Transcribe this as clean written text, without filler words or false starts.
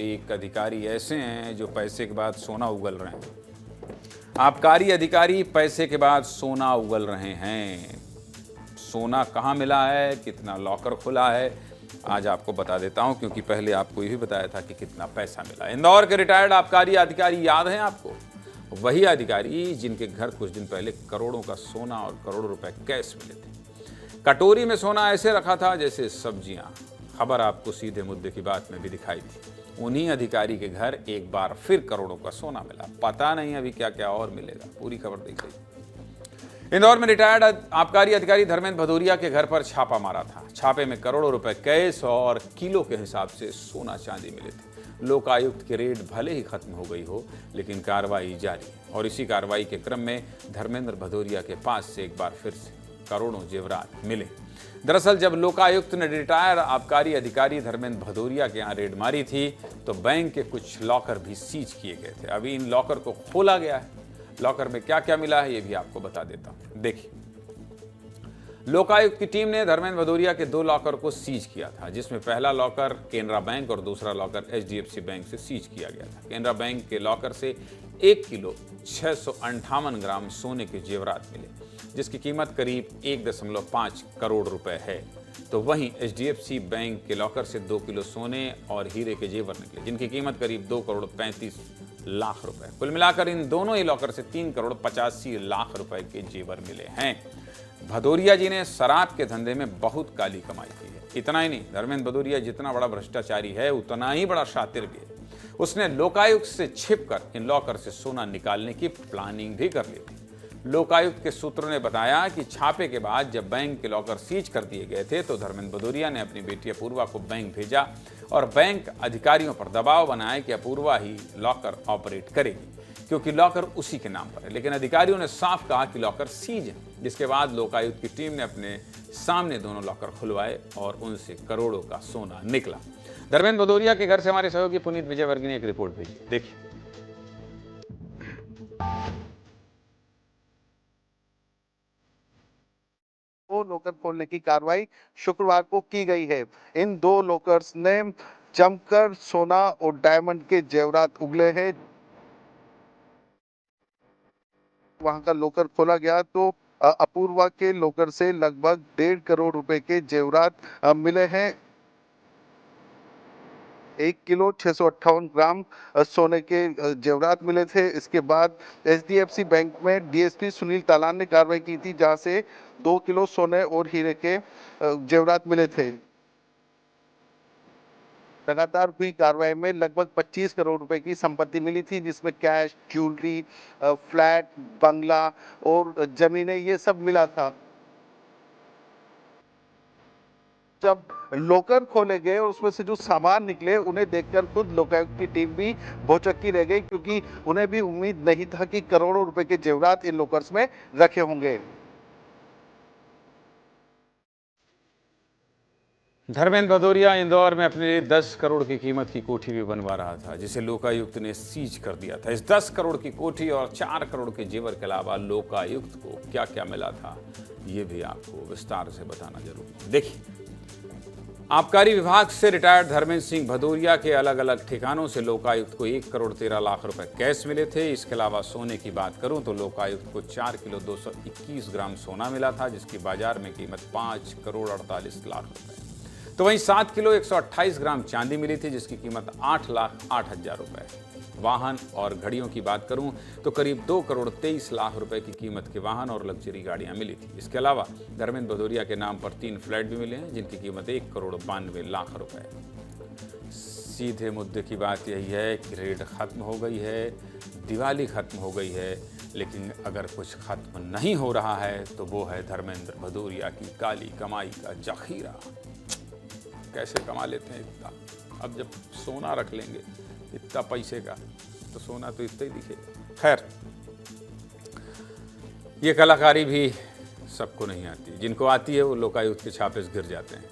एक अधिकारी ऐसे हैं जो पैसे के बाद सोना उगल रहे हैं। आबकारी अधिकारी पैसे के बाद सोना उगल रहे हैं। सोना कहाँ मिला है, कितना लॉकर खुला है, आज आपको बता देता हूं, क्योंकि पहले आपको ये भी बताया था कि कितना पैसा मिला। इंदौर के रिटायर्ड आबकारी अधिकारी याद हैं आपको? वही अधिकारी जिनके घर कुछ दिन पहले करोड़ों का सोना और करोड़ों रुपए कैश मिले थे। कटोरी में सोना ऐसे रखा था जैसे सब्जियां। खबर आपको सीधे मुद्दे की बात में भी दिखाई थी। उन्हीं अधिकारी के घर एक बार फिर करोड़ों का सोना मिला। पता नहीं अभी क्या क्या और मिलेगा, पूरी खबर देख लीजिए। इंदौर में रिटायर्ड आबकारी अधिकारी धर्मेंद्र भदौरिया के घर पर छापा मारा था। छापे में करोड़ों रुपए कैश और किलो के हिसाब से सोना चांदी मिले थे। लोकायुक्त की रेड भले ही खत्म हो गई हो, लेकिन कार्रवाई जारी है और इसी कार्रवाई के क्रम में धर्मेंद्र भदौरिया के पास से एक बार फिर से करोड़ों जेवरात मिले। दरअसल जब लोकायुक्त ने रिटायर आबकारी अधिकारी धर्मेंद्र भदौरिया के यहाँ रेड मारी थी तो बैंक के कुछ लॉकर भी सीज किए गए थे। अभी इन लॉकर को खोला गया है। लॉकर में क्या क्या मिला है ये भी आपको बता देता हूं। देखिए, लोकायुक्त की टीम ने धर्मेंद्र भदौरिया के 2 लॉकर को सीज किया था, जिसमें पहला लॉकर केनरा बैंक और दूसरा लॉकर एचडीएफसी बैंक से सीज किया गया था। केनरा बैंक के लॉकर से 1 किलो 658 ग्राम सोने के जेवरात मिले, जिसकी कीमत करीब 1.5 करोड़ रुपए है। तो वहीं एचडीएफसी बैंक के लॉकर से 2 किलो सोने और हीरे के जेवर निकले, जिनकी कीमत करीब 2 करोड़ 35 लाख रुपए। कुल मिलाकर इन दोनों ही लॉकर से 3 करोड़ 85 लाख रुपए के जेवर मिले हैं। भदौरिया जी ने शराब के धंधे में बहुत काली कमाई की है। इतना ही नहीं, धर्मेंद्र भदौरिया जितना बड़ा भ्रष्टाचारी है उतना ही बड़ा शातिर भी है। उसने लोकायुक्त से छिपकर इन लॉकर से सोना निकालने की प्लानिंग भी कर ली थी। लोकायुक्त के सूत्रों ने बताया कि छापे के बाद जब बैंक के लॉकर सीज कर दिए गए थे तो धर्मेंद्र भदौरिया ने अपनी बेटी अपूर्वा को बैंक भेजा और बैंक अधिकारियों पर दबाव बनाया कि अपूर्वा ही लॉकर ऑपरेट करेगी, क्योंकि लॉकर उसी के नाम पर है। लेकिन अधिकारियों ने साफ कहा कि लॉकर सीज है, जिसके बाद लोकायुक्त की टीम ने अपने सामने दोनों लॉकर खुलवाए और उनसे करोड़ों का सोना निकला। धर्मेंद्र भदौरिया के घर से हमारे सहयोगी पुनीत विजयवर्गीय ने एक रिपोर्ट भेजी, देखिए। लॉकर खोलने की कार्रवाई शुक्रवार को की गई है। इन 2 लॉकर्स ने जमकर सोना और डायमंड के जेवरात उगले हैं। वहां का लॉकर खोला गया तो अपूर्वा के लॉकर से लगभग 1.5 करोड़ रुपए के जेवरात मिले हैं। 1 किलो 658 ग्राम सोने के जेवरात मिले थे। इसके बाद एचडीएफसी बैंक में डीएसपी सुनील तालान ने कार्रवाई की थी, जहां से 2 किलो सोने और हीरे के जेवरात मिले थे। लगातार हुई कार्रवाई में लगभग 25 करोड़ रुपए की संपत्ति मिली थी, जिसमें कैश, ज्वेलरी, फ्लैट, बंगला और जमीनें, ये सब मिला था। जब लॉकर खोले गए और उसमें से जो सामान निकले, उन्हें देखकर खुद लोकायुक्त की टीम भी भौचक्की रह गई, क्योंकि उन्हें भी उम्मीद नहीं था कि करोड़ों रुपए के जेवरात इन लॉकर्स में रखे होंगे। धर्मेंद्र भदौरिया इंदौर में अपने लिए 10 करोड़ की कीमत की कोठी भी बनवा रहा था, जिसे लोकायुक्त ने सीज कर दिया था। इस 10 करोड़ की कोठी और 4 करोड़ के जेवर के अलावा लोकायुक्त को क्या क्या मिला था, ये भी आपको विस्तार से बताना जरूरी है। देखिए, आबकारी विभाग से रिटायर्ड धर्मेंद्र सिंह भदौरिया के अलग अलग ठिकानों से लोकायुक्त को 1 करोड़ 13 लाख रुपए कैश मिले थे। इसके अलावा सोने की बात करूं तो लोकायुक्त को 4 किलो 221 ग्राम सोना मिला था, जिसकी बाजार में कीमत 5 करोड़ 48 लाख रुपए। तो वहीं 7 किलो 128 ग्राम चांदी मिली थी, जिसकी कीमत 8,08,000 रुपए। वाहन और घड़ियों की बात करूं तो करीब 2 करोड़ 23 लाख रुपए की कीमत के वाहन और लग्जरी गाड़ियां मिली थी। इसके अलावा धर्मेंद्र भदौरिया के नाम पर 3 फ्लैट भी मिले हैं, जिनकी कीमत 1 करोड़ 92 लाख रुपए। सीधे मुद्दे की बात यही है कि रेड खत्म हो गई है, दिवाली खत्म हो गई है, लेकिन अगर कुछ खत्म नहीं हो रहा है तो वो है धर्मेंद्र भदौरिया की काली कमाई का जखीरा। कैसे कमा लेते हैं इतना? अब जब सोना रख लेंगे इतना पैसे का, तो सोना तो इतना ही दिखेगा। खैर, ये कलाकारी भी सबको नहीं आती। जिनको आती है वो लोकायुक्त के छापे से गिर जाते हैं।